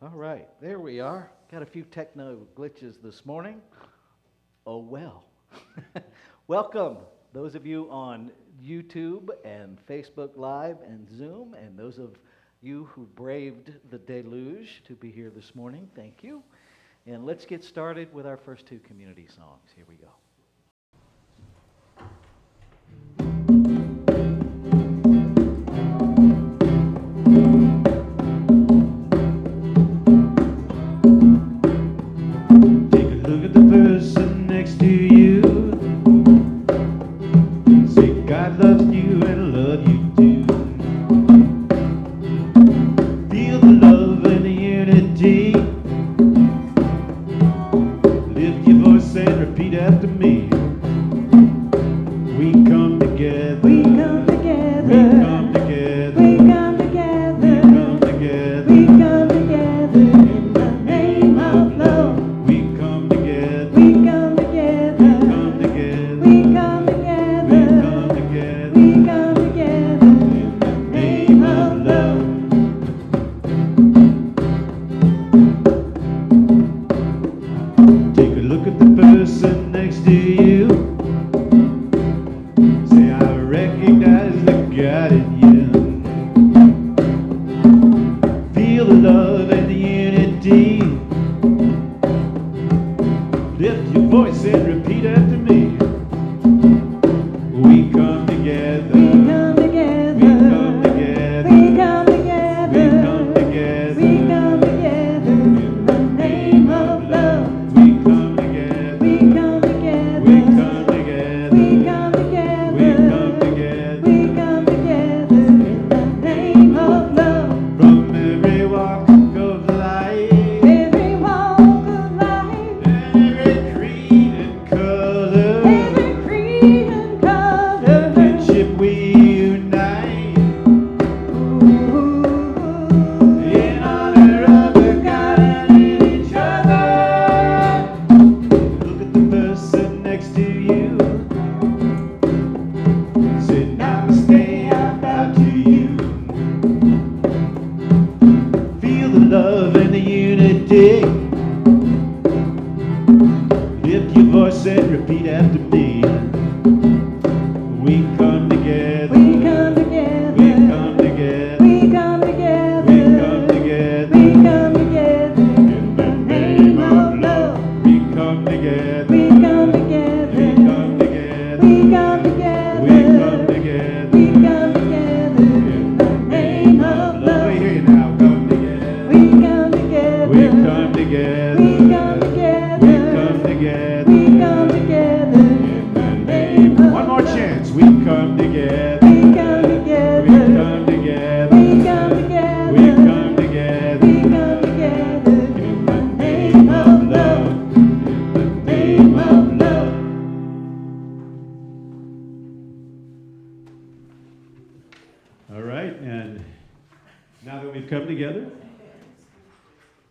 All right, there we are. Got a few techno glitches this morning. Oh well. Welcome, those of you on YouTube and Facebook Live and Zoom, and those of you who braved the deluge to be here this morning. Thank you. And let's get started with our first two community songs. Here we go.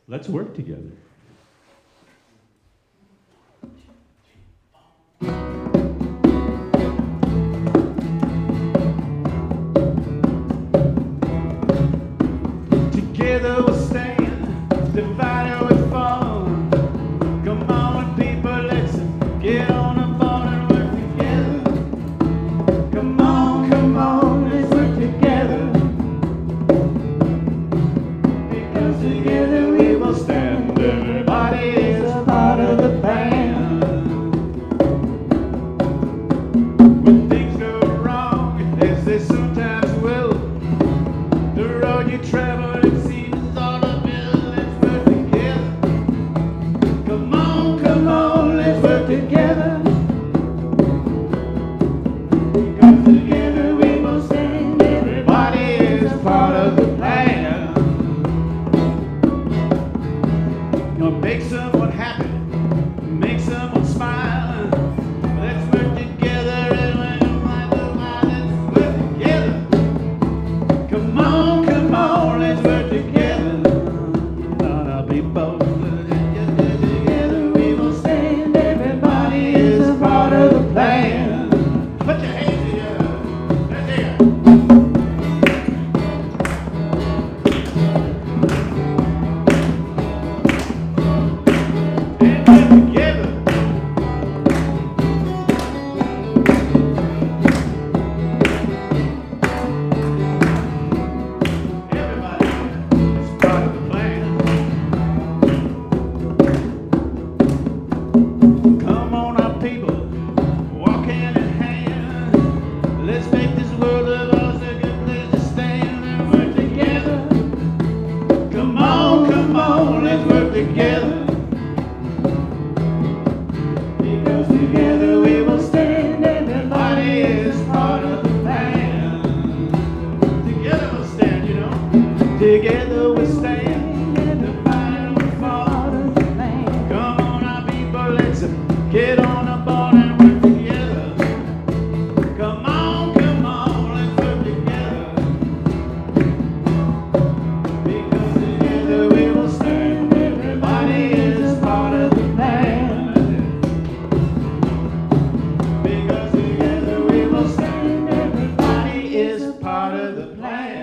Let's work together. Together we'll stand, divided we fall. Come on, people, let's get on the board and work together. Come on, let's work together. Because together we will stand. Everybody is a part of the band. When things go wrong, as they sometimes will, the road you travel, it seems all together we will stand. Everybody is part of the plan. Together we'll stand, you know. Together we'll stand. Everybody will fall. Come on, our people, let's get on the board and work together. Come on, let's work together. Because together we will stand. Everybody is part of the plan. Because together we will stand. Everybody is part of the plan.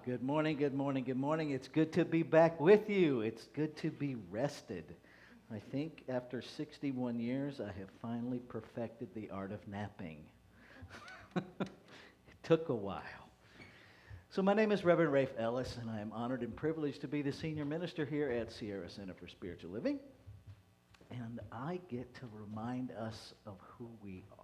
Good morning, good morning, good morning. It's good to be back with you. It's good to be rested. I think after 61 years, I have finally perfected the art of napping. It took a while. So my name is Reverend Rafe Ellis, and I am honored and privileged to be the senior minister here at Sierra Center for Spiritual Living. And I get to remind us of who we are.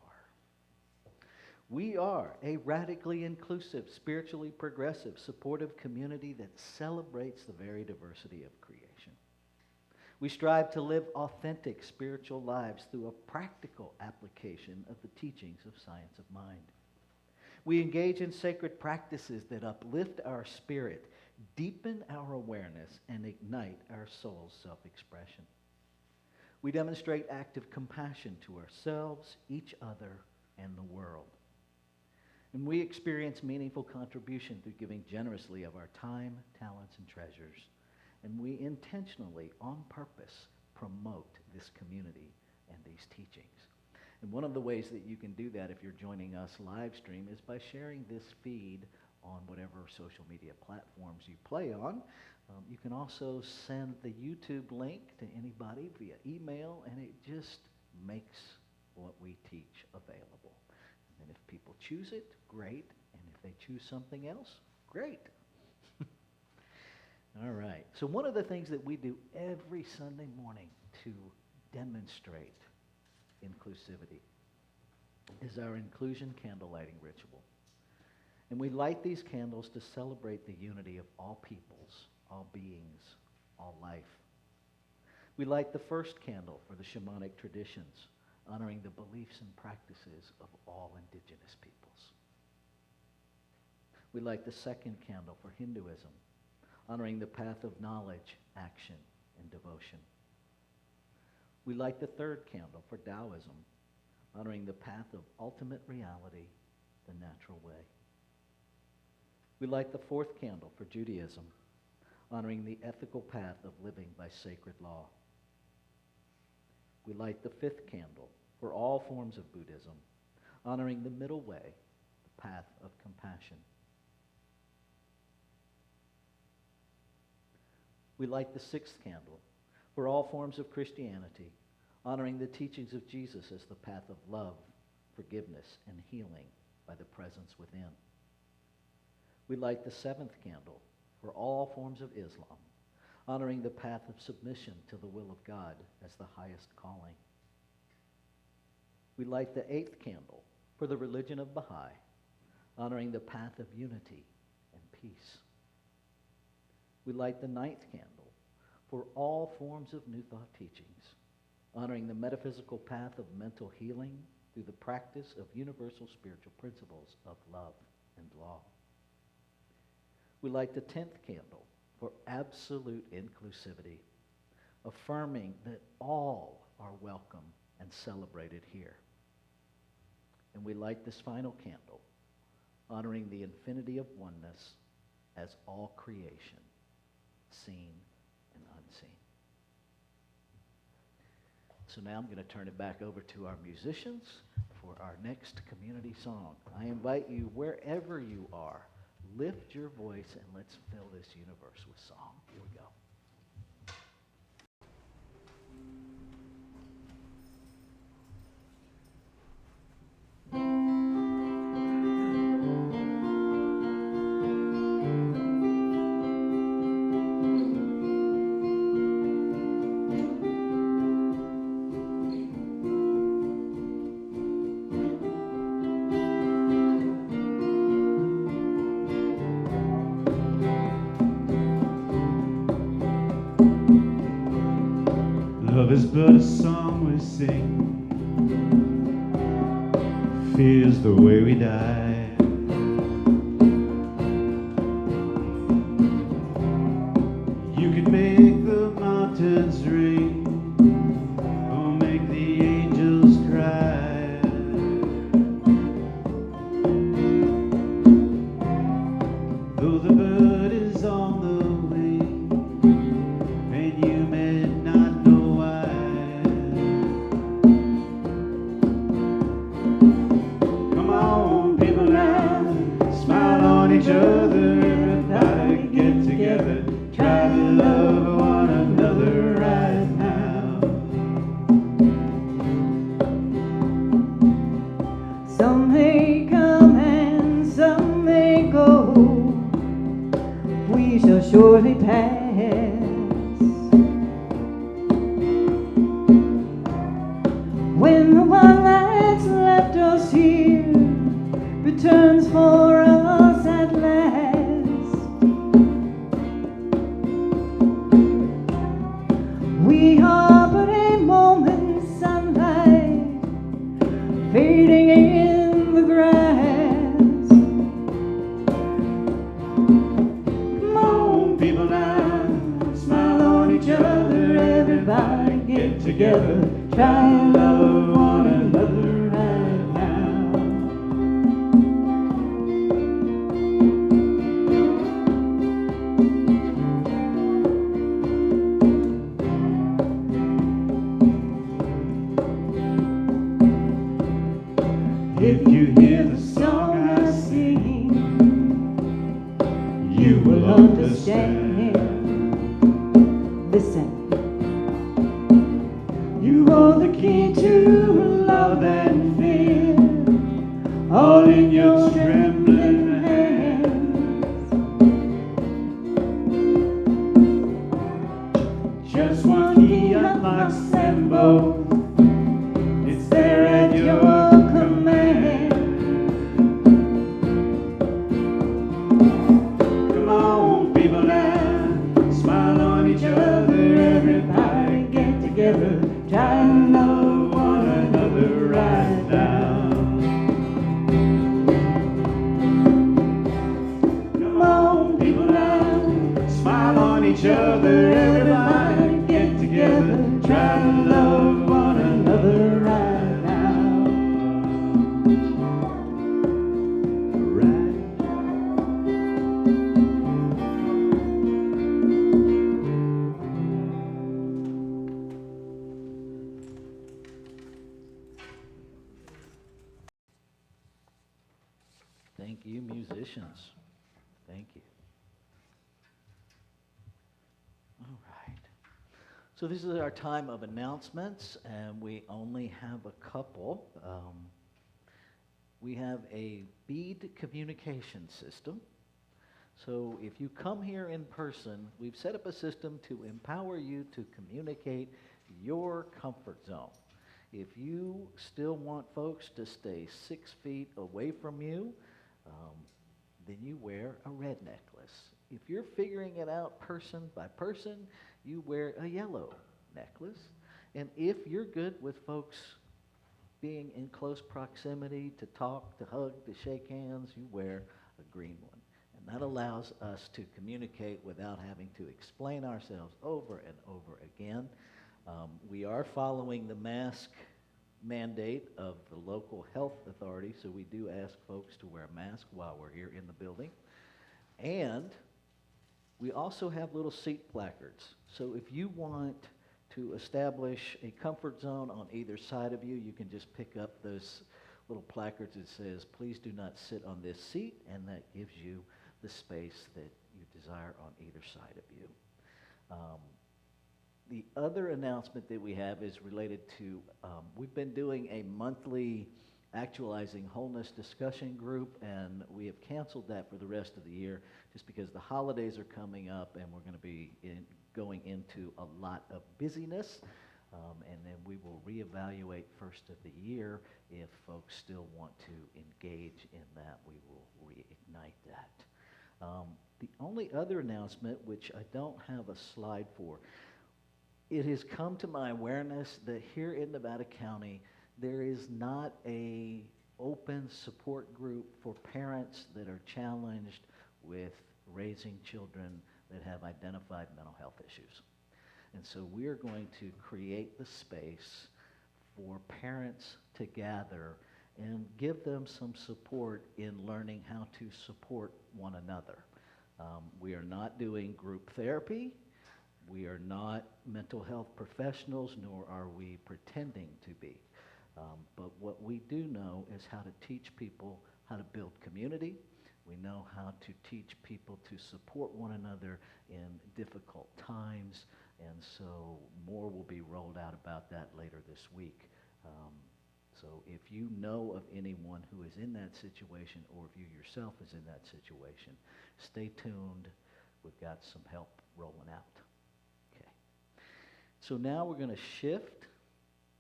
We are a radically inclusive, spiritually progressive, supportive community that celebrates the very diversity of creation. We strive to live authentic spiritual lives through a practical application of the teachings of science of mind. We engage in sacred practices that uplift our spirit, deepen our awareness, and ignite our soul's self-expression. We demonstrate active compassion to ourselves, each other, and the world. And we experience meaningful contribution through giving generously of our time, talents, and treasures. And we intentionally, on purpose, promote this community and these teachings. And one of the ways that you can do that if you're joining us live stream is by sharing this feed on whatever social media platforms you play on. You can also send the YouTube link to anybody via email, and it just makes what we teach available. And if people choose it, great. And if they choose something else, great. All right. So one of the things that we do every Sunday morning to demonstrate inclusivity is our inclusion candle lighting ritual. And we light these candles to celebrate the unity of all peoples, all beings, all life. We light the first candle for the shamanic traditions, honoring the beliefs and practices of all indigenous peoples. We light the second candle for Hinduism, honoring the path of knowledge, action, and devotion. We light the third candle for Taoism, honoring the path of ultimate reality, the natural way. We light the fourth candle for Judaism, honoring the ethical path of living by sacred law. We light the fifth candle for all forms of Buddhism, honoring the middle way, the path of compassion. We light the sixth candle for all forms of Christianity, honoring the teachings of Jesus as the path of love, forgiveness, and healing by the presence within. We light the seventh candle for all forms of Islam, honoring the path of submission to the will of God as the highest calling. We light the eighth candle for the religion of Baha'i, honoring the path of unity and peace. We light the ninth candle for all forms of New Thought teachings, honoring the metaphysical path of mental healing through the practice of universal spiritual principles of love and law. We light the 10th candle for absolute inclusivity, affirming that all are welcome and celebrated here. And we light this final candle, honoring the infinity of oneness as all creation, seen and unseen. So now I'm going to turn it back over to our musicians for our next community song. I invite you, wherever you are, lift your voice and let's fill this universe with song. Here we go. Love is but a song we sing, fears the way we die. You can make the mountains ring, or make the angels cry. Though the bird is on the wing, and you may not know why. Come on, people now, smile on each other, everybody get together, try to love one another right now. Some may come and some may go, we shall surely pass. When the one that's left us here returns for us at last, we are but a moment's sunlight fading in the grass. Come on, people now, smile on each other, everybody get together, try and love one another right now. If you hear the song I sing, you will understand. Listen, You hold the key to love and fear, all in your trembling hands. Just one key unlocks them both, it's there at your command. Come on, people now, smile on each other, everybody get together, try and love one another right now. Come on, people now, smile on each other, everybody get together, try to love one another right now. Right. Thank you, musicians. Thank you. All right. So this is our time of announcements, and we only have a couple. We have a bead communication system. So if you come here in person, we've set up a system to empower you to communicate your comfort zone. If you still want folks to stay 6 feet away from you, then you wear a red necklace. If you're figuring it out person by person, you wear a yellow necklace. And if you're good with folks being in close proximity to talk, to hug, to shake hands, you wear a green one. And that allows us to communicate without having to explain ourselves over and over again. We are following the mask mandate of the local health authority, so we do ask folks to wear a mask while we're here in the building. And we also have little seat placards. So if you want to establish a comfort zone on either side of you, you can just pick up those little placards that says, please do not sit on this seat, and that gives you the space that you desire on either side of you. The other announcement that we have is related to, we've been doing a monthly Actualizing Wholeness discussion group, and we have canceled that for the rest of the year just because the holidays are coming up and we're going to be going into a lot of busyness, and then we will reevaluate first of the year. If folks still want to engage in that, we will reignite that. The only other announcement, which I don't have a slide for, it has come to my awareness that here in Nevada County, there is not a open support group for parents that are challenged with raising children that have identified mental health issues. And so we're going to create the space for parents to gather and give them some support in learning how to support one another. We are not doing group therapy. We are not mental health professionals, nor are we pretending to be. But what we do know is how to teach people how to build community. We know how to teach people to support one another in difficult times, and so more will be rolled out about that later this week. So if you know of anyone who is in that situation, or if you yourself is in that situation, stay tuned. We've got some help rolling out. Okay. So now we're going to shift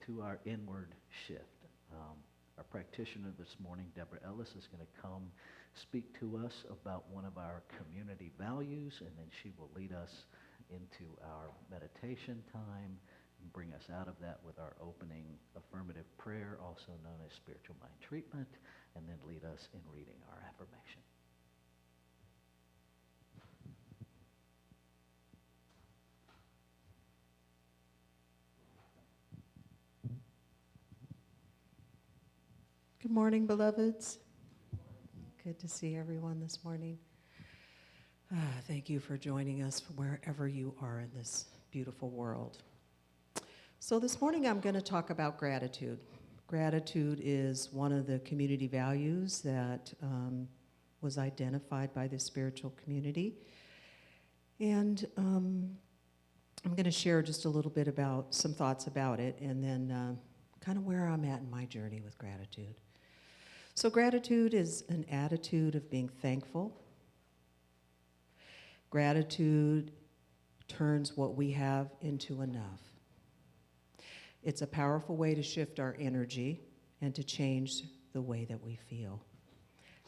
to our inward shift. Our practitioner this morning, Deborah Ellis, is going to come speak to us about one of our community values, and then she will lead us into our meditation time and bring us out of that with our opening affirmative prayer, also known as spiritual mind treatment, and then lead us in reading our affirmation. Good morning, beloveds. Good to see everyone this morning. Thank you for joining us from wherever you are in this beautiful world. So this morning I'm going to talk about gratitude. Gratitude is one of the community values that was identified by the spiritual community. And I'm going to share just a little bit about some thoughts about it, and then kind of where I'm at in my journey with gratitude. So gratitude is an attitude of being thankful. Gratitude turns what we have into enough. It's a powerful way to shift our energy and to change the way that we feel,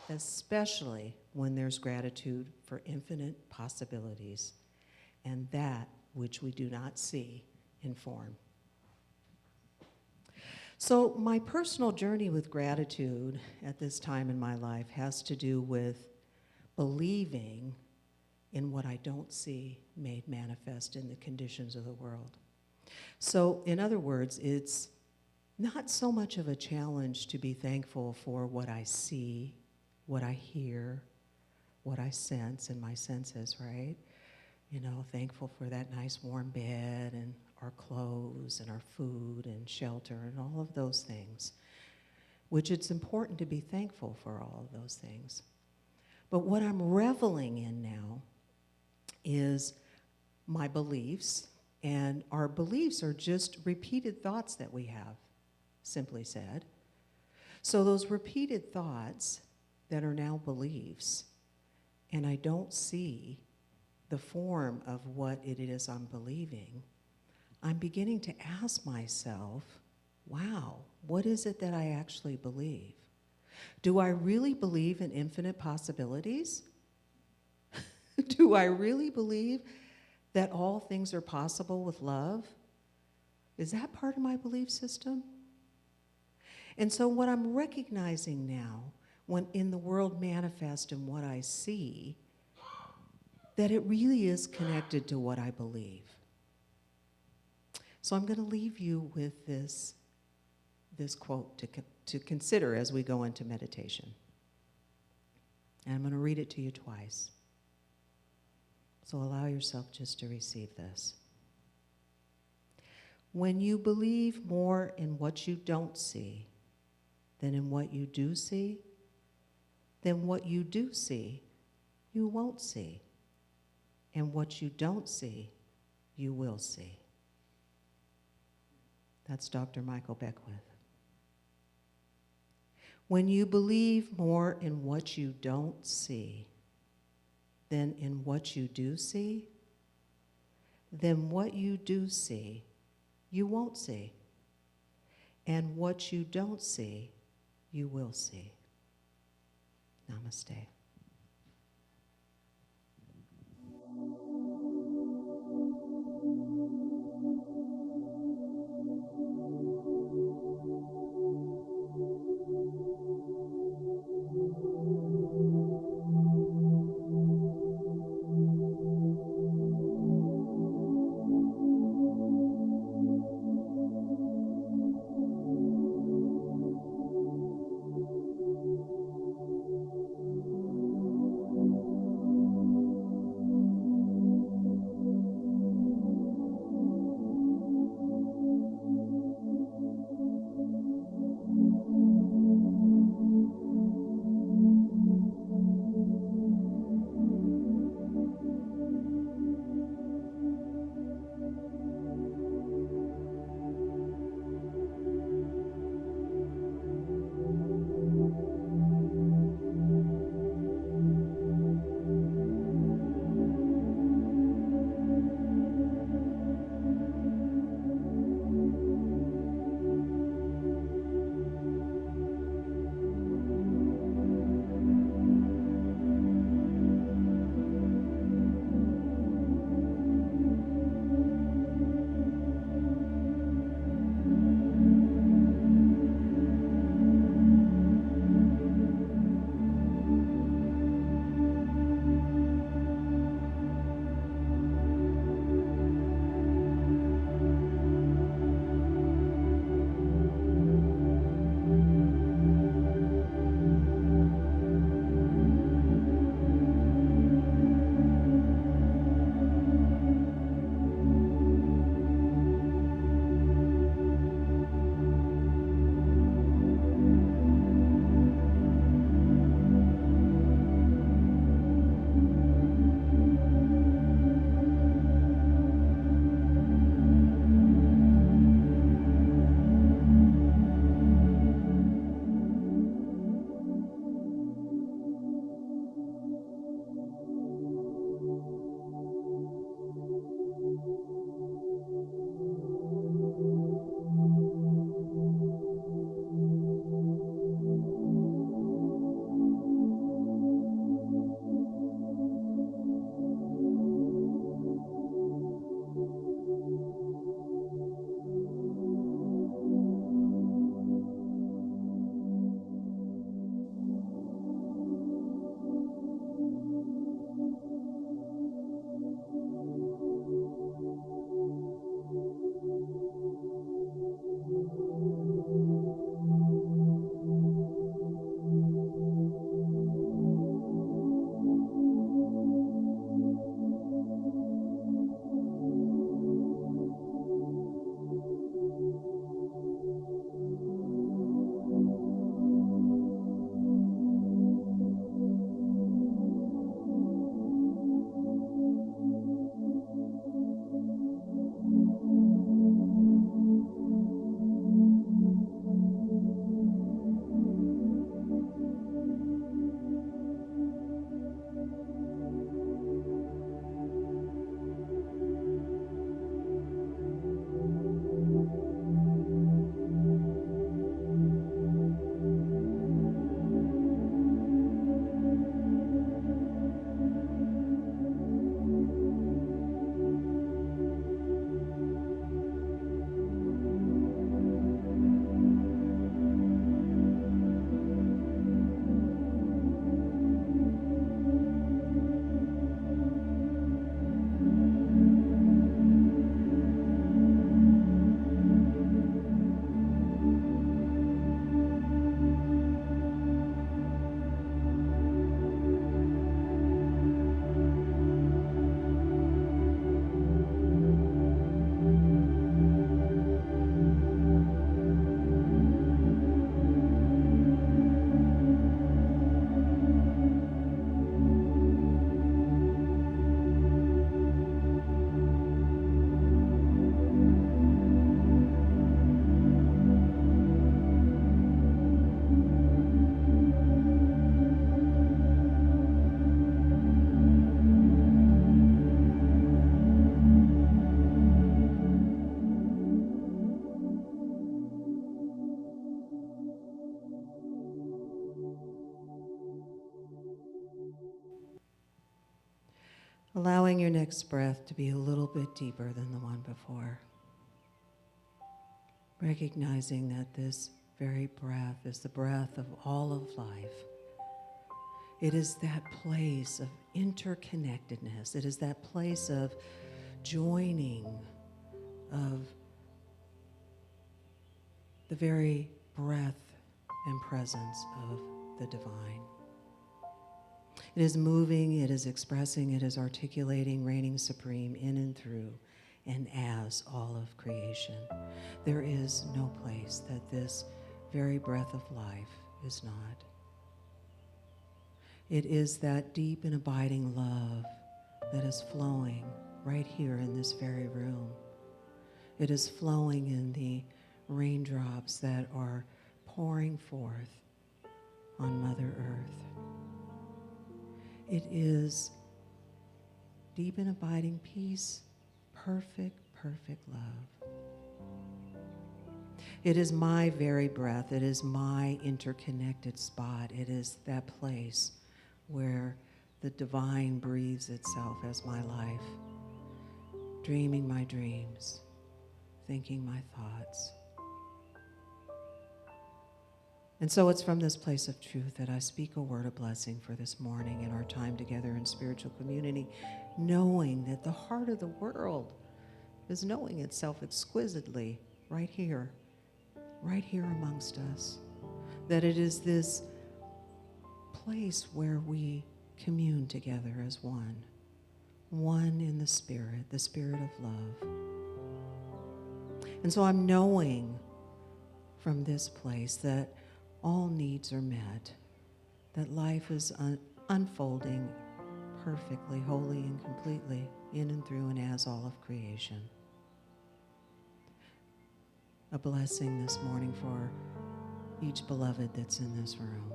especially when there's gratitude for infinite possibilities and that which we do not see in form. So my personal journey with gratitude at this time in my life has to do with believing in what I don't see made manifest in the conditions of the world. So in other words, it's not so much of a challenge to be thankful for what I see, what I hear, what I sense in my senses, right? You know, thankful for that nice warm bed and our clothes and our food and shelter and all of those things, which it's important to be thankful for all of those things. But what I'm reveling in now is my beliefs, and our beliefs are just repeated thoughts that we have, simply said. So those repeated thoughts that are now beliefs, and I don't see the form of what it is I'm believing, I'm beginning to ask myself, wow, what is it that I actually believe? Do I really believe in infinite possibilities? Do I really believe that all things are possible with love? Is that part of my belief system? And so what I'm recognizing now, when in the world manifest and what I see, that it really is connected to what I believe. So I'm going to leave you with this quote to consider as we go into meditation. And I'm going to read it to you twice. So allow yourself just to receive this. When you believe more in what you don't see than in what you do see, then what you do see, you won't see. And what you don't see, you will see. That's Dr. Michael Beckwith. When you believe more in what you don't see than in what you do see, then what you do see, you won't see. And what you don't see, you will see. Namaste. Allowing your next breath to be a little bit deeper than the one before. Recognizing that this very breath is the breath of all of life. It is that place of interconnectedness. It is that place of joining of the very breath and presence of the divine. It is moving, it is expressing, it is articulating, reigning supreme in and through and as all of creation. There is no place that this very breath of life is not. It is that deep and abiding love that is flowing right here in this very room. It is flowing in the raindrops that are pouring forth on Mother Earth. It is deep and abiding peace, perfect, perfect love. It is my very breath. It is my interconnected spot. It is that place where the divine breathes itself as my life, dreaming my dreams, thinking my thoughts. And so it's from this place of truth that I speak a word of blessing for this morning in our time together in spiritual community, knowing that the heart of the world is knowing itself exquisitely right here amongst us. That it is this place where we commune together as one in the Spirit of love. And so I'm knowing from this place that all needs are met, that life is unfolding perfectly, wholly, and completely in and through and as all of creation. A blessing this morning for each beloved that's in this room,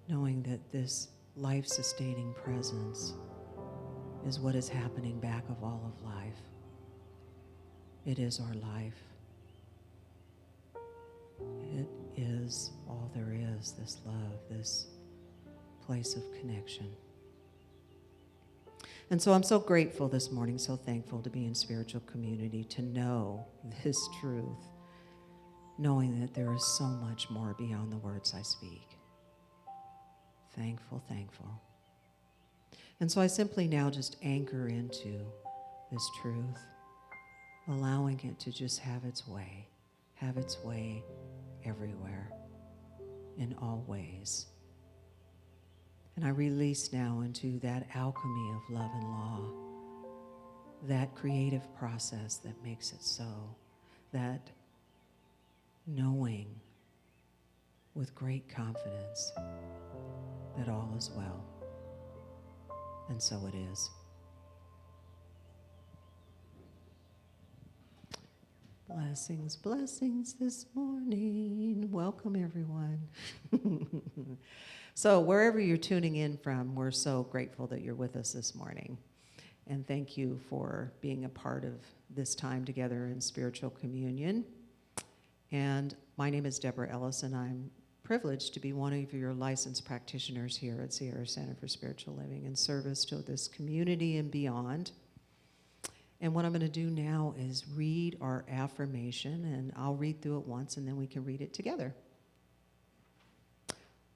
knowing that this life-sustaining presence is what is happening back of all of life. It is our life. It is all there is, this love, this place of connection. And so I'm so grateful this morning, so thankful to be in spiritual community, to know this truth, knowing that there is so much more beyond the words I speak. Thankful, thankful. And so I simply now just anchor into this truth, allowing it to just have its way everywhere, in all ways. And I release now into that alchemy of love and law, that creative process that makes it so, that knowing with great confidence that all is well. And so it is. Blessings, blessings this morning. Welcome, everyone. So wherever you're tuning in from, we're so grateful that you're with us this morning. And thank you for being a part of this time together in spiritual communion. And my name is Deborah Ellis, and I'm privileged to be one of your licensed practitioners here at Sierra Center for Spiritual Living in service to this community and beyond. And what I'm going to do now is read our affirmation, and I'll read through it once, and then we can read it together.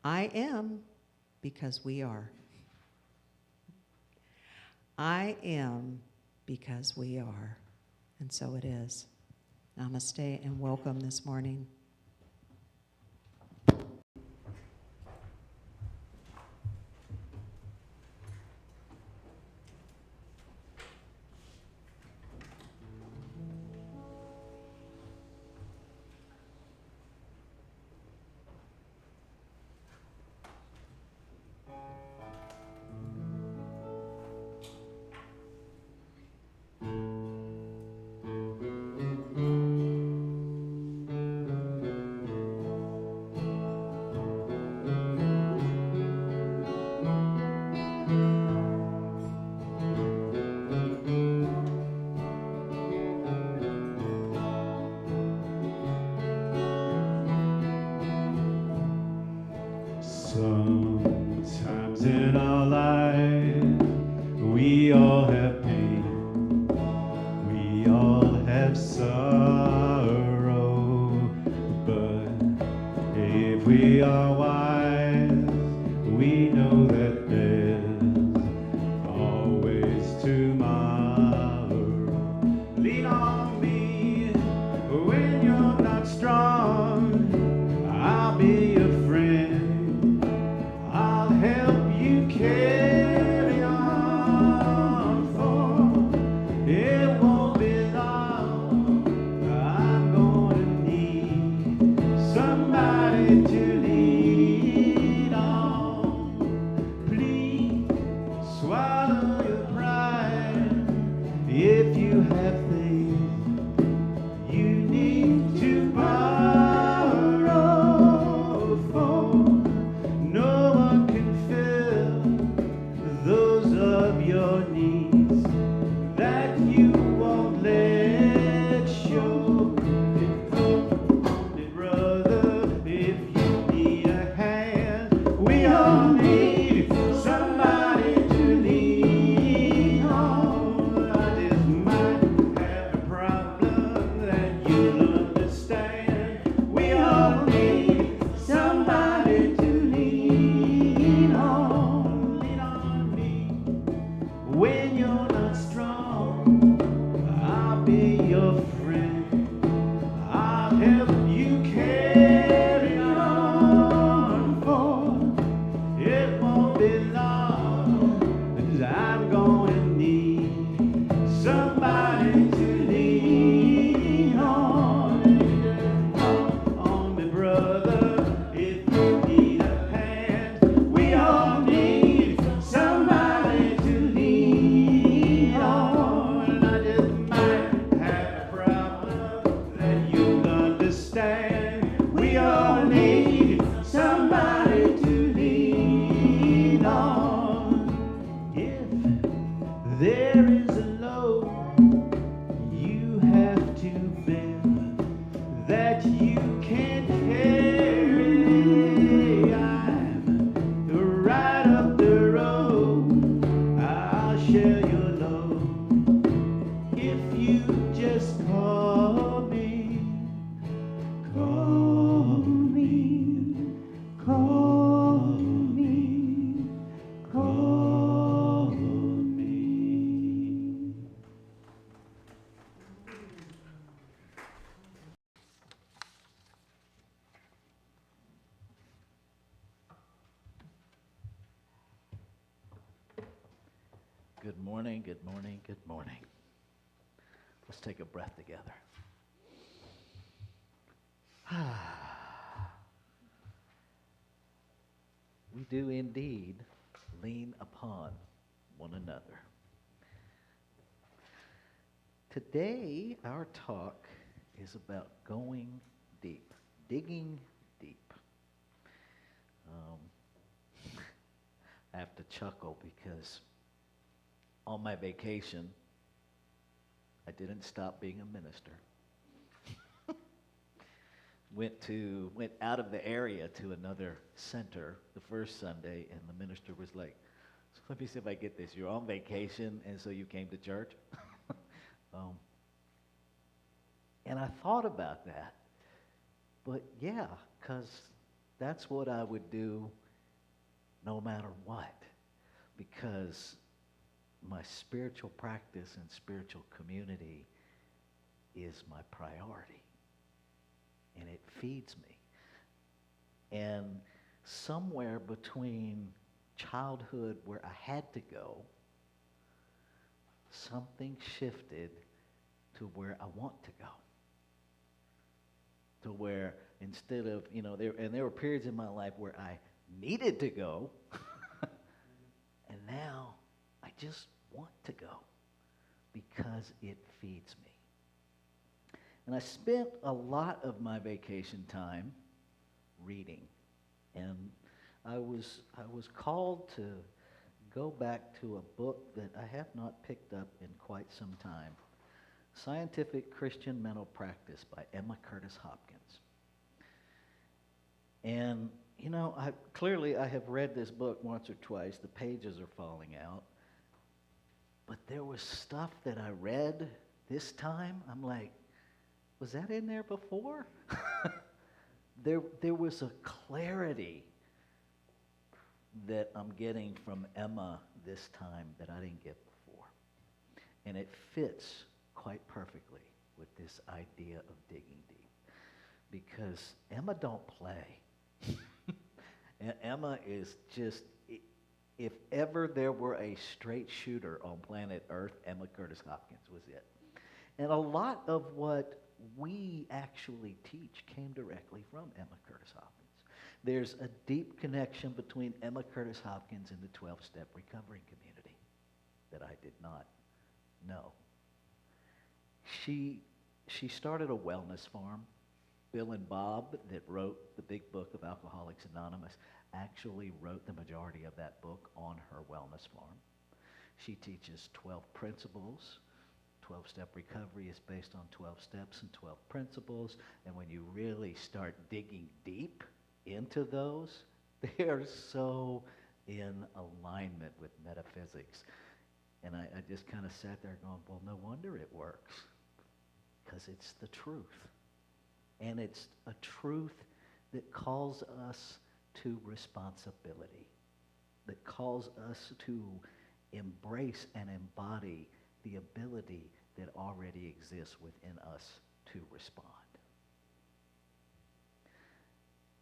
I am because we are. I am because we are. And so it is. Namaste and welcome this morning. Sometimes in our life are wise, we know that there's always tomorrow. Lean on me when you're not strong. I'll be your friend. I'll help you carry on, for it won't be long. I'm gonna need somebody to lean on. Please swallow your pride if you have things you need to borrow, for no one can fill those of your needs that you won't let show. Only brother, if you need a hand, we all need somebody to lean on. I just might have a problem that you'll understand. We all need somebody to lean on. Lean on me when you're not strong. I'll be your friend. I'll help you carry on, for it won't be long, 'cause I'm gonna need somebody to lean on. On me, brother, if you need a hand. We all need somebody to lean on. I just might have a problem that you'll understand. We all need somebody to lean on. If there is a load you have to bear that you can't carry, I'm right up the road. I'll share your load if you just call me. Call me, call me, call me. Good morning, good morning, good morning. Let's take a breath together. We do indeed lean upon one another. Today, our talk is about going deep, digging deep. I have to chuckle because on my vacation, I didn't stop being a minister. Went out of the area to another center the first Sunday, and the minister was like, "So let me see if I get this. You're on vacation, and so you came to church?" And I thought about that, but yeah, because that's what I would do no matter what, because my spiritual practice and spiritual community is my priority, and it feeds me. And somewhere between childhood where I had to go, something shifted to where I want to go. To where instead of, there were periods in my life where I needed to go, and now I just want to go because it feeds me. And I spent a lot of my vacation time reading, and I was called to go back to a book that I have not picked up in quite some time, Scientific Christian Mental Practice by Emma Curtis Hopkins. And, I have read this book once or twice. The pages are falling out. But there was stuff that I read this time. I'm like, was that in there before? there was a clarity that I'm getting from Emma this time that I didn't get before. And it fits quite perfectly with this idea of digging deep. Because Emma don't play. And Emma is just, if ever there were a straight shooter on planet Earth, Emma Curtis Hopkins was it. And a lot of what we actually teach came directly from Emma Curtis Hopkins. There's a deep connection between Emma Curtis Hopkins and the 12-step recovery community that I did not know. She started a wellness farm. Bill and Bob, that wrote the big book of Alcoholics Anonymous, actually wrote the majority of that book on her wellness farm. She teaches 12 principles. 12-step recovery is based on 12 steps and 12 principles. And when you really start digging deep into those, they are so in alignment with metaphysics. And I just kind of sat there going, well, no wonder it works, because it's the truth. And it's a truth that calls us to responsibility, that calls us to embrace and embody the ability that already exists within us to respond.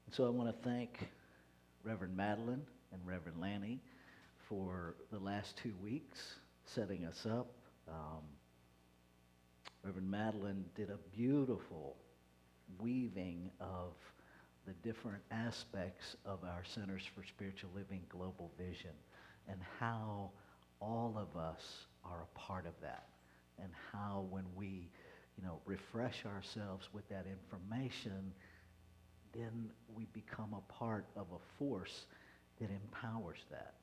And so I want to thank Reverend Madeline and Reverend Lanny for the last 2 weeks setting us up. Reverend Madeline did a beautiful weaving of the different aspects of our Centers for Spiritual Living global vision and how all of us are a part of that, and how when we, refresh ourselves with that information, then we become a part of a force that empowers that.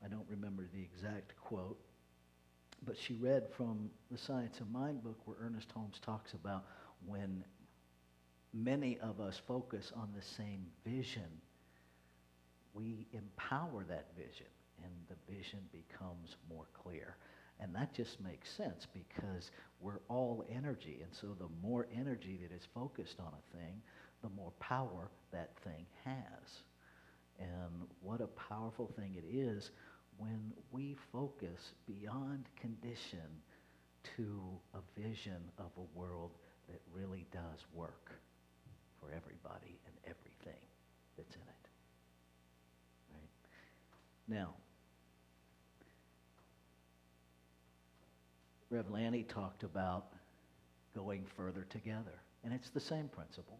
I don't remember the exact quote, but she read from the Science of Mind book where Ernest Holmes talks about when many of us focus on the same vision, we empower that vision, and the vision becomes more clear. And that just makes sense because we're all energy, and so the more energy that is focused on a thing, the more power that thing has. And what a powerful thing it is when we focus beyond condition to a vision of a world that really does work for everybody and everything that's in it. Right? Now, Rev Lanny talked about going further together, and it's the same principle.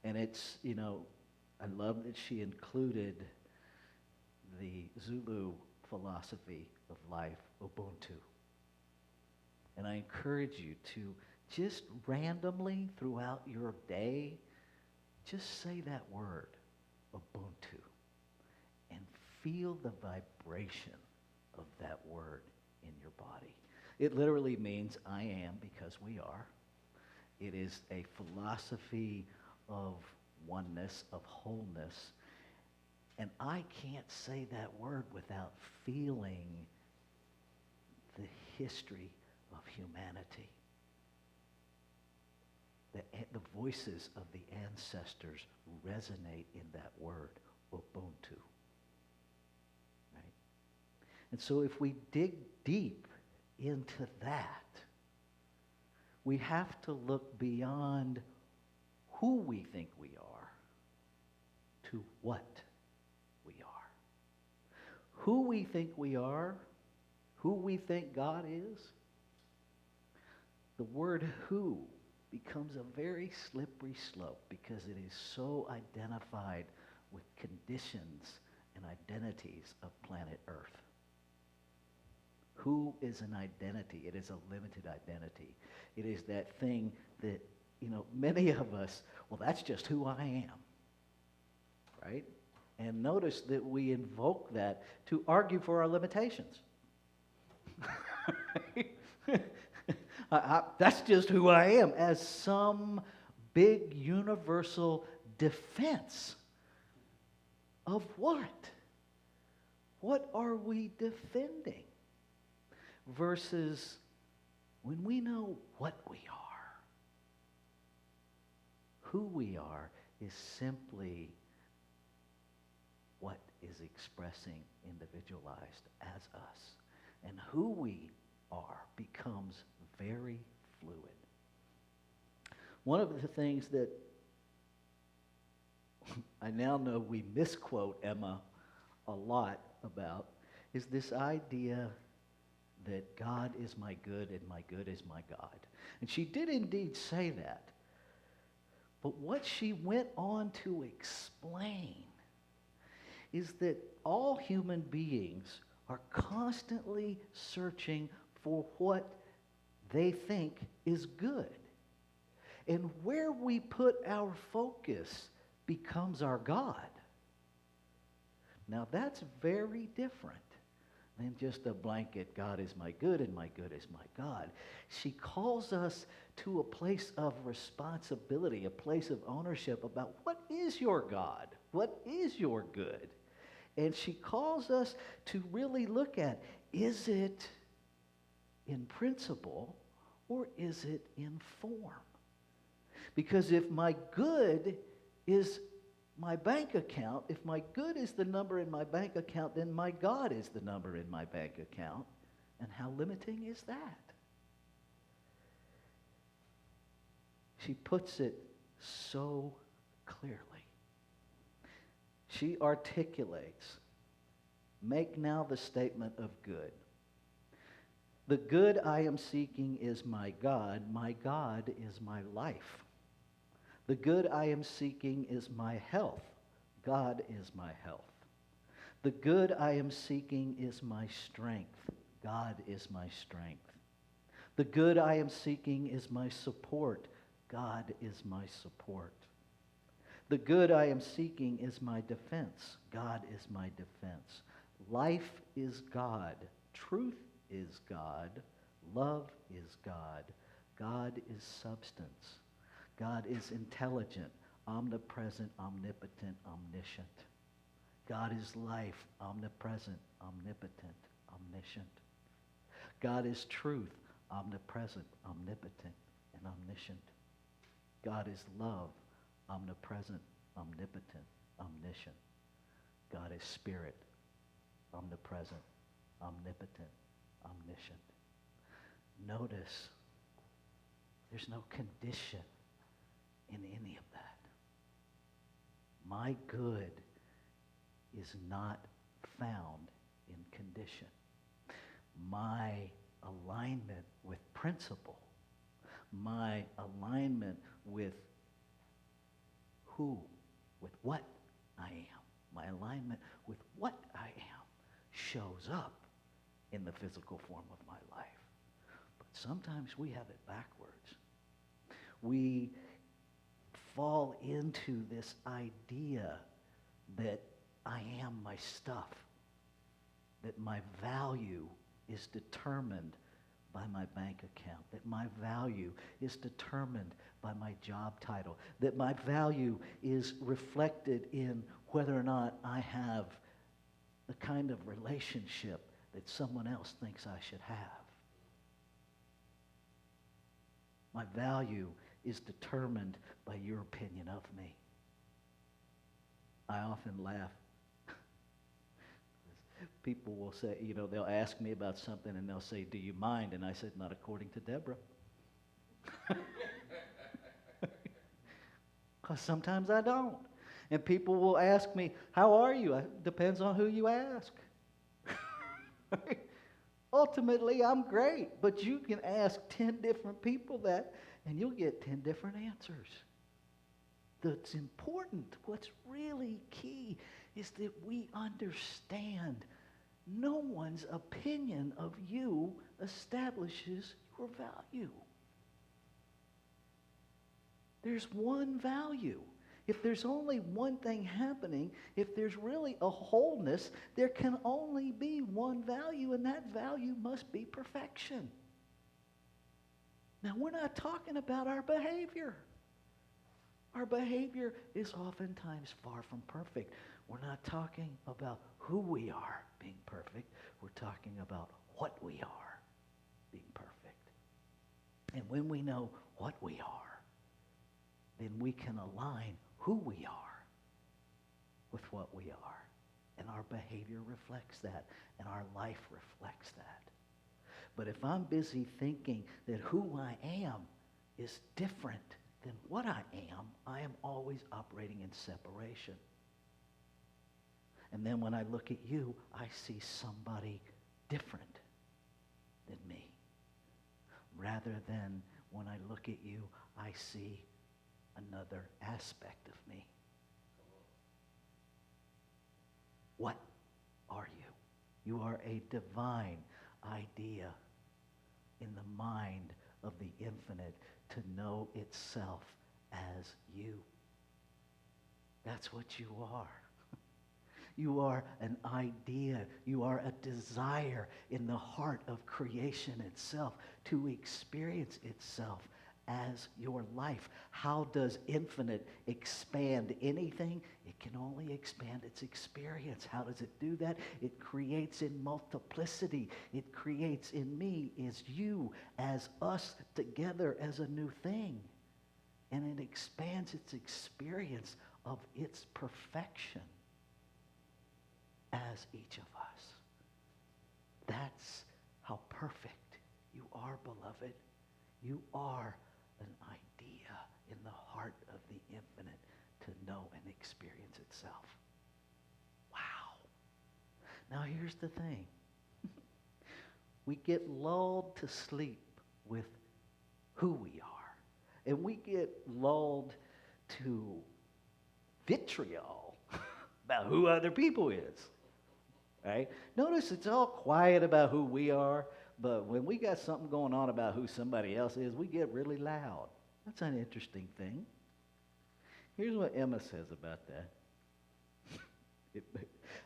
And it's, I love that she included the Zulu philosophy of life, Ubuntu. And I encourage you to just randomly throughout your day, just say that word, Ubuntu, and feel the vibration of that word in your body. It literally means I am because we are. It is a philosophy of oneness, of wholeness. And I can't say that word without feeling the history of humanity. The voices of the ancestors resonate in that word, Ubuntu. Right? And so if we dig deep into that, we have to look beyond who we think we are to what we are. Who we think we are, who we think God is, the word who becomes a very slippery slope because it is so identified with conditions and identities of planet Earth. Who is an identity? It is a limited identity. It is that thing that, many of us, well, that's just who I am, right? And notice that we invoke that to argue for our limitations. That's just who I am, as some big universal defense of what? What are we defending? Versus when we know what we are, who we are is simply what is expressing individualized as us. And who we are becomes very fluid. One of the things that I now know we misquote Emma a lot about is this idea that God is my good and my good is my God. And she did indeed say that. But what she went on to explain is that all human beings are constantly searching for what they think is good. And where we put our focus becomes our God. Now that's very different than just a blanket, God is my good and my good is my God. She calls us to a place of responsibility, a place of ownership about what is your God? What is your good? And she calls us to really look at, is it in principle or is it in form? Because if my good is my bank account, if my good is the number in my bank account, then my God is the number in my bank account. And how limiting is that? She puts it so clearly. She articulates, make now the statement of good. The good I am seeking is my God is my life. The good I am seeking is my health. God is my health. The good I am seeking is my strength. God is my strength. The good I am seeking is my support. God is my support. The good I am seeking is my defense. God is my defense. Life is God. Truth is God. Love is God. God is substance. God is intelligent, omnipresent, omnipotent, omniscient. God is life, omnipresent, omnipotent, omniscient. God is truth, omnipresent, omnipotent, and omniscient. God is love, omnipresent, omnipotent, omniscient. God is spirit, omnipresent, omnipotent, omniscient. Notice there's no condition in any of that. My good is not found in condition. My alignment with principle, my alignment with with what I am, my alignment with what I am shows up in the physical form of my life. But sometimes we have it backwards. We fall into this idea that I am my stuff, that my value is determined by my bank account, that my value is determined by my job title, that my value is reflected in whether or not I have the kind of relationship that someone else thinks I should have. My value is determined by your opinion of me. I often laugh. People will say, they'll ask me about something and they'll say, do you mind? And I said, not according to Deborah. Because sometimes I don't. And people will ask me, how are you? Depends on who you ask. Ultimately, I'm great. But you can ask 10 different people that, and you'll get 10 different answers. That's important. What's really key is that we understand no one's opinion of you establishes your value. There's one value. If there's only one thing happening, if there's really a wholeness, there can only be one value, and that value must be perfection. Now, we're not talking about our behavior. Our behavior is oftentimes far from perfect. We're not talking about who we are being perfect. We're talking about what we are being perfect. And when we know what we are, then we can align who we are with what we are. And our behavior reflects that, and our life reflects that. But if I'm busy thinking that who I am is different than what I am always operating in separation. And then when I look at you, I see somebody different than me. Rather than when I look at you, I see another aspect of me. What are you? You are a divine idea in the mind of the infinite to know itself as you. That's what you are. You are an idea. You are a desire in the heart of creation itself to experience itself as your life. How does infinite expand anything? It can only expand its experience. How does it do that? It creates in multiplicity. It creates in me as you, as us together as a new thing. And it expands its experience of its perfection as each of us. That's how perfect you are, beloved. You are an idea in the heart of the infinite to know and experience itself. Wow. Now here's the thing. We get lulled to sleep with who we are. And we get lulled to vitriol about who other people is. Right? Notice it's all quiet about who we are, but when we got something going on about who somebody else is, we get really loud. That's an interesting thing. Here's what Emma says about that.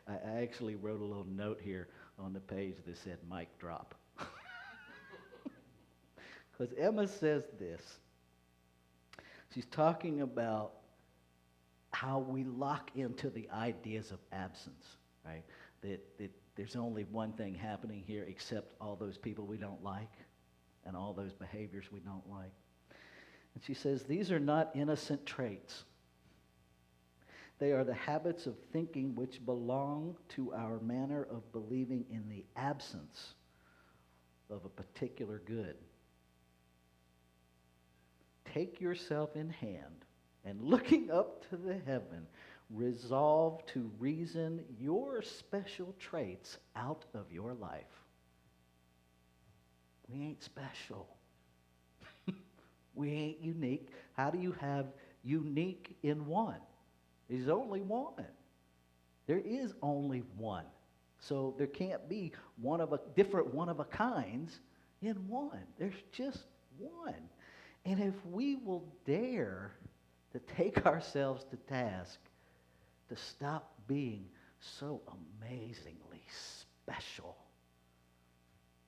I actually wrote a little note here on the page that said mic drop. Because Emma says this. She's talking about how we lock into the ideas of absence, right? That there's only one thing happening here except all those people we don't like and all those behaviors we don't like. And she says, these are not innocent traits. They are the habits of thinking which belong to our manner of believing in the absence of a particular good. Take yourself in hand and looking up to the heaven, resolve to reason your special traits out of your life. We ain't special. We ain't unique. How do you have unique in one? There's only one. There is only one. So there can't be different one of a kinds in one. There's just one. And if we will dare to take ourselves to task, to stop being so amazingly special.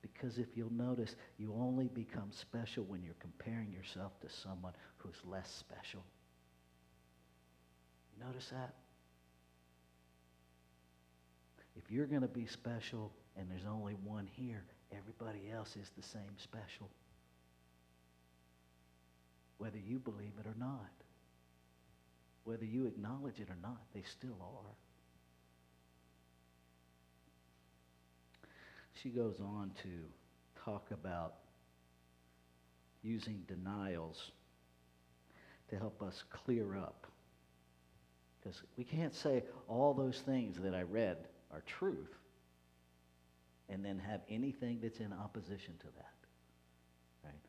Because if you'll notice, you only become special when you're comparing yourself to someone who's less special. You notice that? If you're going to be special and there's only one here, everybody else is the same special. Whether you believe it or not. Whether you acknowledge it or not, they still are. She goes on to talk about using denials to help us clear up. Because we can't say all those things that I read are truth and then have anything that's in opposition to that. Right?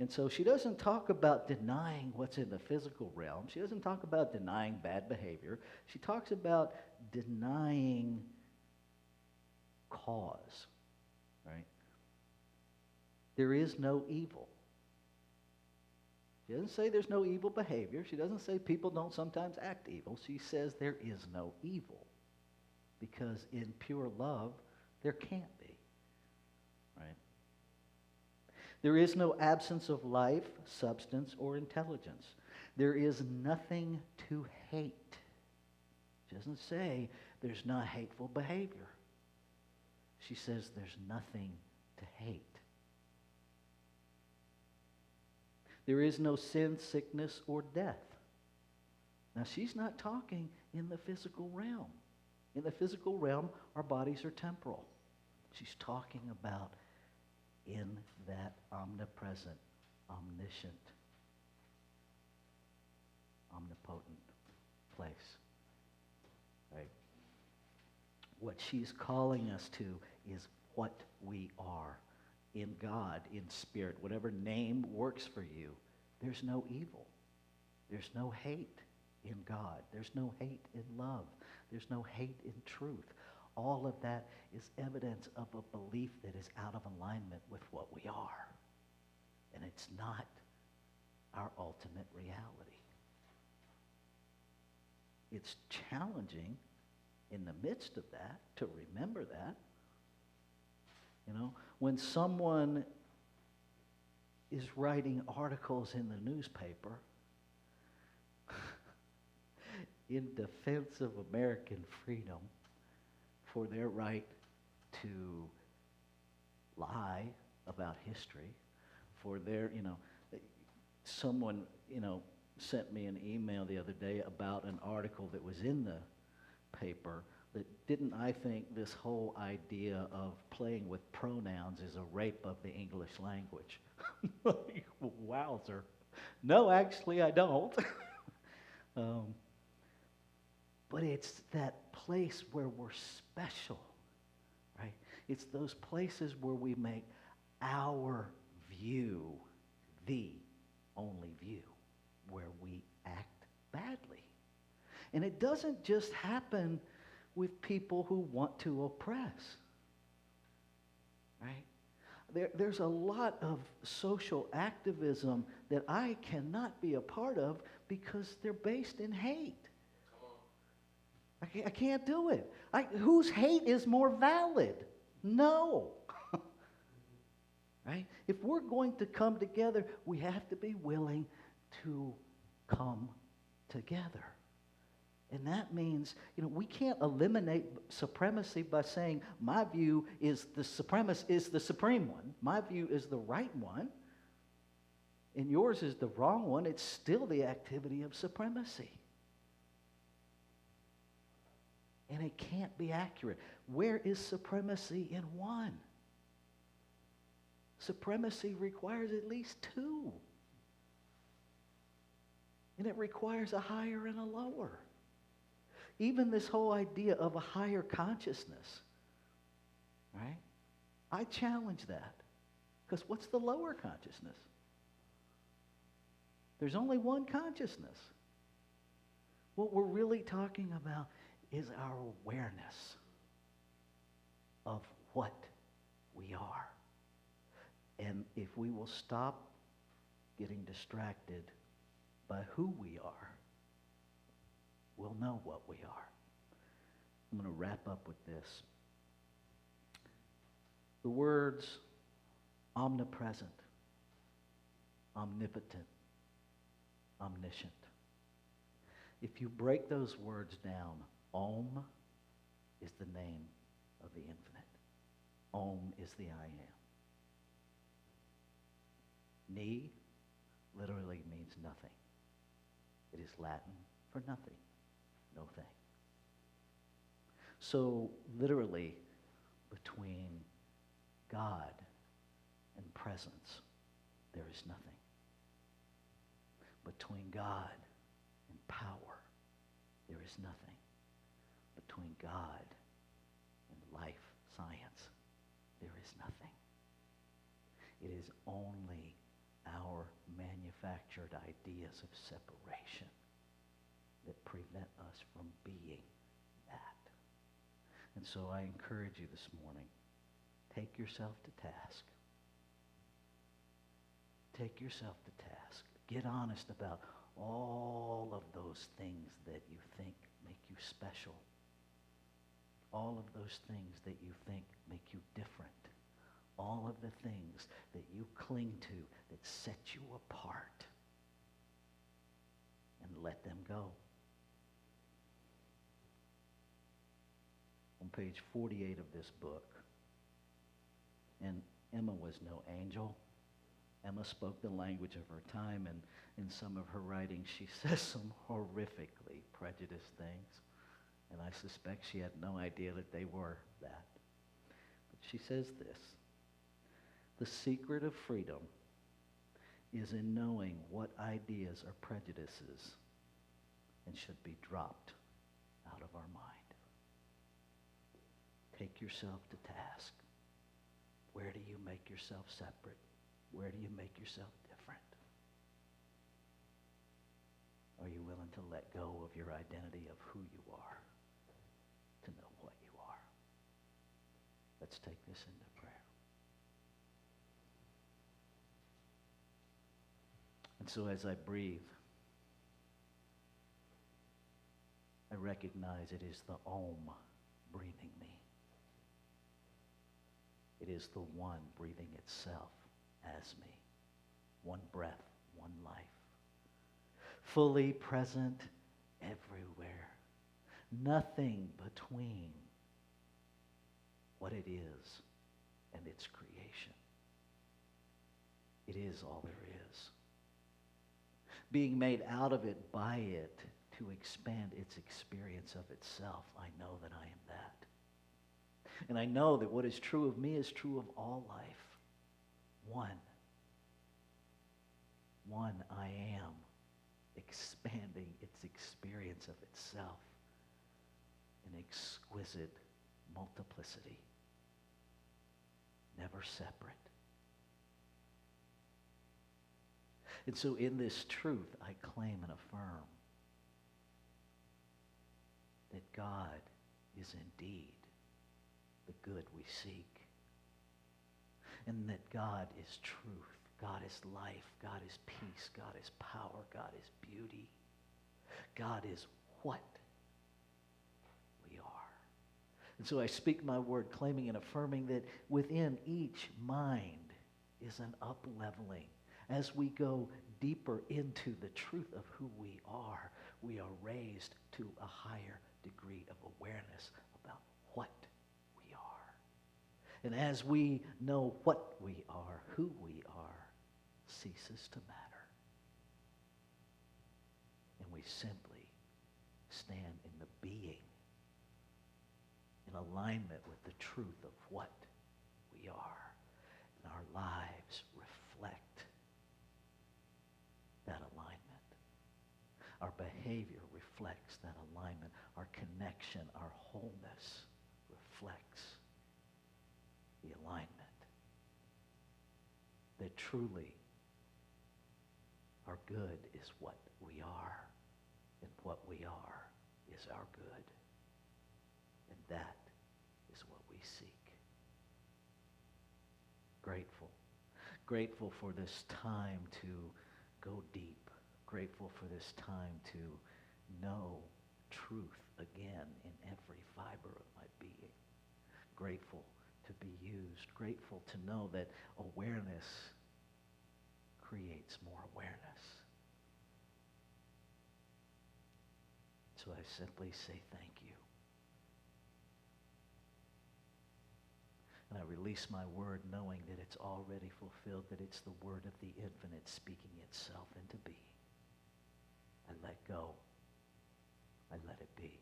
And so she doesn't talk about denying what's in the physical realm. She doesn't talk about denying bad behavior. She talks about denying cause, right? There is no evil. She doesn't say there's no evil behavior. She doesn't say people don't sometimes act evil. She says there is no evil. Because in pure love, there can't be, right? There is no absence of life, substance, or intelligence. There is nothing to hate. She doesn't say there's not hateful behavior. She says there's nothing to hate. There is no sin, sickness, or death. Now, she's not talking in the physical realm. In the physical realm, our bodies are temporal. She's talking about in that omnipresent, omniscient, omnipotent place. Right? What she's calling us to is what we are in God, in spirit. Whatever name works for you, there's no evil. There's no hate in God. There's no hate in love. There's no hate in truth. All of that is evidence of a belief that is out of alignment with what we are. And it's not our ultimate reality. It's challenging in the midst of that to remember that. You know, when someone is writing articles in the newspaper in defense of American freedom for their right to lie about history, for their, someone, sent me an email the other day about an article that was in the paper that didn't, I think, this whole idea of playing with pronouns is a rape of the English language. Wowzer. No, actually, I don't. But it's that place where we're special, right? It's those places where we make our view the only view, where we act badly. And it doesn't just happen with people who want to oppress, right? There's a lot of social activism that I cannot be a part of because they're based in hate. I can't do it. Whose hate is more valid? No. Right? If we're going to come together, we have to be willing to come together. And that means, we can't eliminate supremacy by saying my view is the supreme one. My view is the right one. And yours is the wrong one. It's still the activity of supremacy. And it can't be accurate. Where is supremacy in one? Supremacy requires at least two. And it requires a higher and a lower. Even this whole idea of a higher consciousness, right? I challenge that. Because what's the lower consciousness? There's only one consciousness. What we're really talking about is our awareness of what we are. And if we will stop getting distracted by who we are, we'll know what we are. I'm going to wrap up with this. The words omnipresent, omnipotent, omniscient. If you break those words down, Om is the name of the infinite. Om is the I am. Ni literally means nothing. It is Latin for nothing, no thing. So literally, between God and presence, there is nothing. Between God and power, there is nothing. Between God and life science, there is nothing. It is only our manufactured ideas of separation that prevent us from being that. And so I encourage you this morning, take yourself to task. Take yourself to task. Get honest about all of those things that you think make you special. All of those things that you think make you different. All of the things that you cling to that set you apart. And let them go. On page 48 of this book, and Emma was no angel, Emma spoke the language of her time, and in some of her writings, she says some horrifically prejudiced things. And I suspect she had no idea that they were that. But she says this: the secret of freedom is in knowing what ideas are prejudices and should be dropped out of our mind. Take yourself to task. Where do you make yourself separate? Where do you make yourself different? Are you willing to let go of your identity of who you are to know what you are? Let's take this into prayer. And so as I breathe, I recognize it is the Om breathing me. It is the One breathing itself as me. One breath, one life. Fully present everywhere. Nothing between what it is and its creation. It is all there is. Being made out of it, by it, to expand its experience of itself, I know that I am that. And I know that what is true of me is true of all life. One I am, expanding its experience of itself in exquisite multiplicity, never separate. And so in this truth, I claim and affirm that God is indeed the good we seek, and that God is truth, God is life, God is peace, God is power, God is beauty. God is what we are. And so I speak my word, claiming and affirming that within each mind is an up-leveling. As we go deeper into the truth of who we are raised to a higher degree of awareness about what we are. And as we know what we are, who we are ceases to matter. And we simply stand in the being, in alignment with the truth of what we are. And our lives reflect that alignment. Our behavior reflects that alignment. Our connection, our wholeness reflects the alignment. That truly our good is what we are, and what we are is our good. And that is what we seek. Grateful. Grateful for this time to go deep. Grateful for this time to know truth again in every fiber of my being. Grateful to be used. Grateful to know that awareness creates more awareness. So I simply say thank you. And I release my word knowing that it's already fulfilled, that it's the word of the infinite speaking itself into being. I let go. I let it be.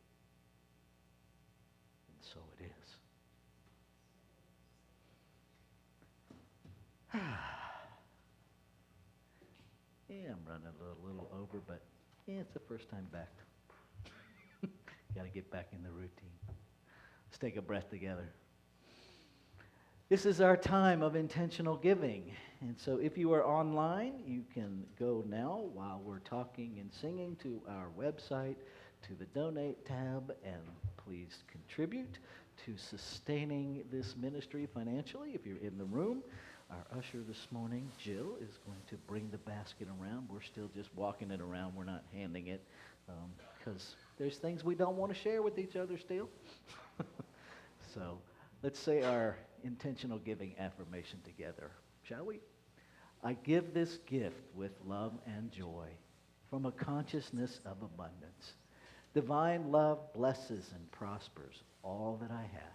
And so it is. Yeah, I'm running a little over, but yeah, it's the first time back. Got to get back in the routine. Let's take a breath together. This is our time of intentional giving. And so if you are online, you can go now while we're talking and singing to our website, to the donate tab, and please contribute to sustaining this ministry financially. If you're in the room, our usher this morning, Jill, is going to bring the basket around. We're still just walking it around. We're not handing it because there's things we don't want to share with each other still. So let's say our intentional giving affirmation together, shall we? I give this gift with love and joy from a consciousness of abundance. Divine love blesses and prospers all that I have,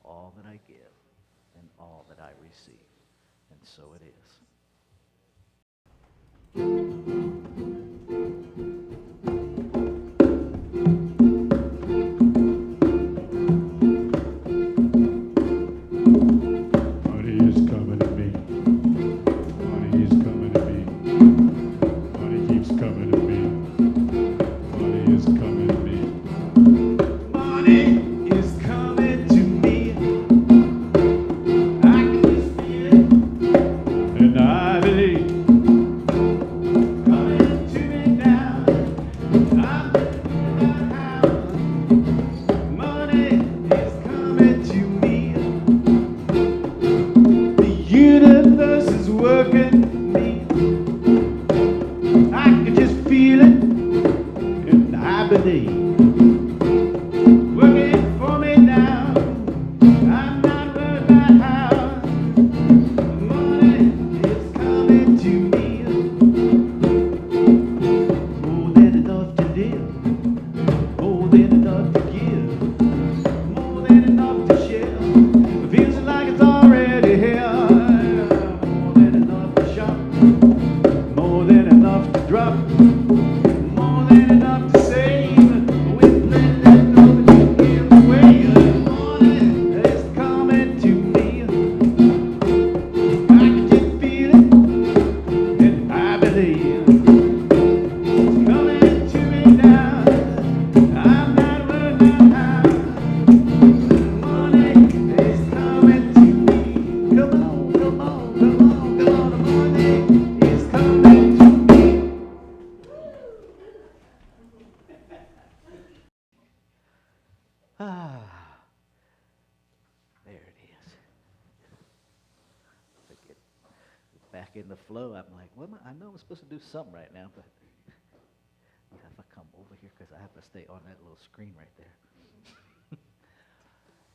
all that I give, and all that I receive. And so it is. Money is coming to me. Money is coming to me. Money keeps coming to me. Money is coming to me. Money is coming to me. I can just feel it, and I believe. Coming to me now. I'm thinking about how money is coming to me. The universe is working me. I can just feel it, and I believe. Working for me now. I'm not worried about how money is coming to me. More than enough to live, more than enough to give, more than enough to share. Feels like it's already here. More than enough to shop, more than enough to drop, more than enough to save. With plenty left over to give away. Money is coming to me. I can just feel it, and I believe. It's coming to me now. I'm not worried about how money is coming to me. Come on, come on, come on, come on. Money is coming to me. Ah, there it is. I get back in the flow. I'm like, what am I know I'm supposed to do something right now, but yeah, if I come over here, because I have to stay on that little screen right there.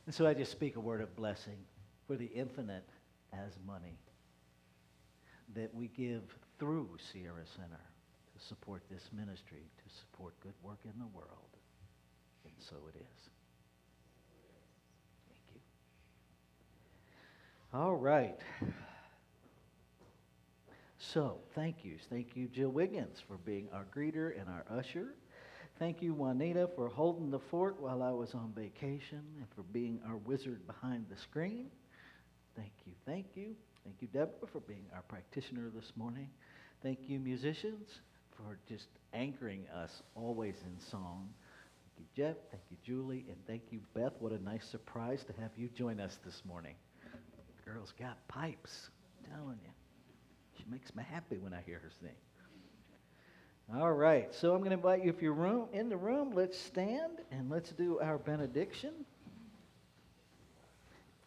And so I just speak a word of blessing for the infinite as money that we give through Sierra Center to support this ministry, to support good work in the world. And so it is. Thank you. All right. So, thank you. Thank you, Jill Wiggins, for being our greeter and our usher. Thank you, Juanita, for holding the fort while I was on vacation and for being our wizard behind the screen. Thank you, thank you. Thank you, Deborah, for being our practitioner this morning. Thank you, musicians, for just anchoring us always in song. Thank you, Jeff. Thank you, Julie. And thank you, Beth. What a nice surprise to have you join us this morning. Girl's got pipes, I'm telling you. She makes me happy when I hear her sing. All right, so I'm going to invite you, if you're in the room, let's stand and let's do our benediction.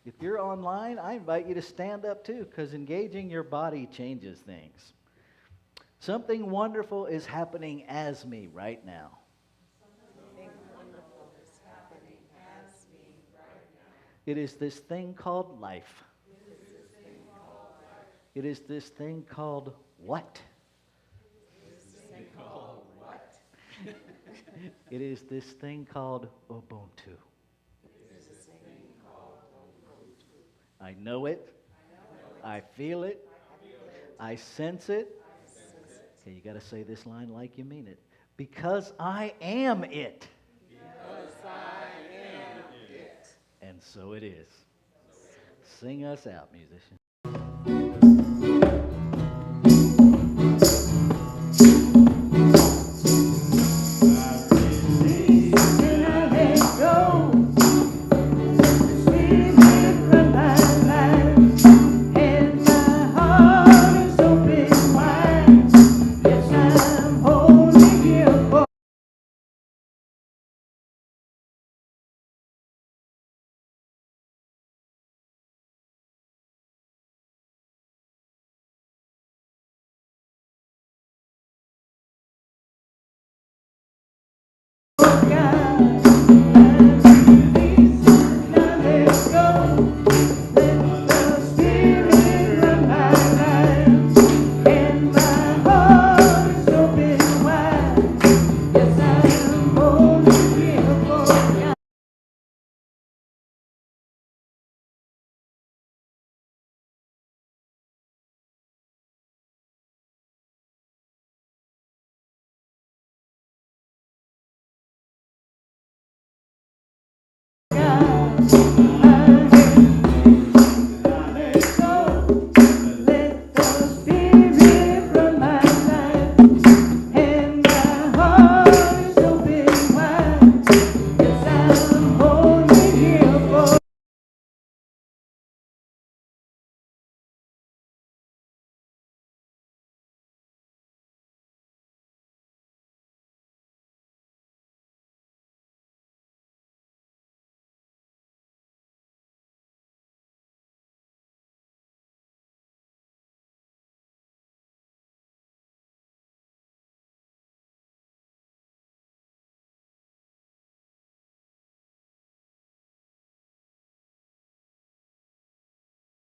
If you're online, I invite you to stand up too, because engaging your body changes things. Something wonderful is happening as me right now. It is this thing called life. It is this thing called what? It is this thing called Ubuntu. I know it. I feel it. I sense it. Okay, you got to say this line like you mean it. Because I am it. Because I am it. And so it is. Sing us out, musicians.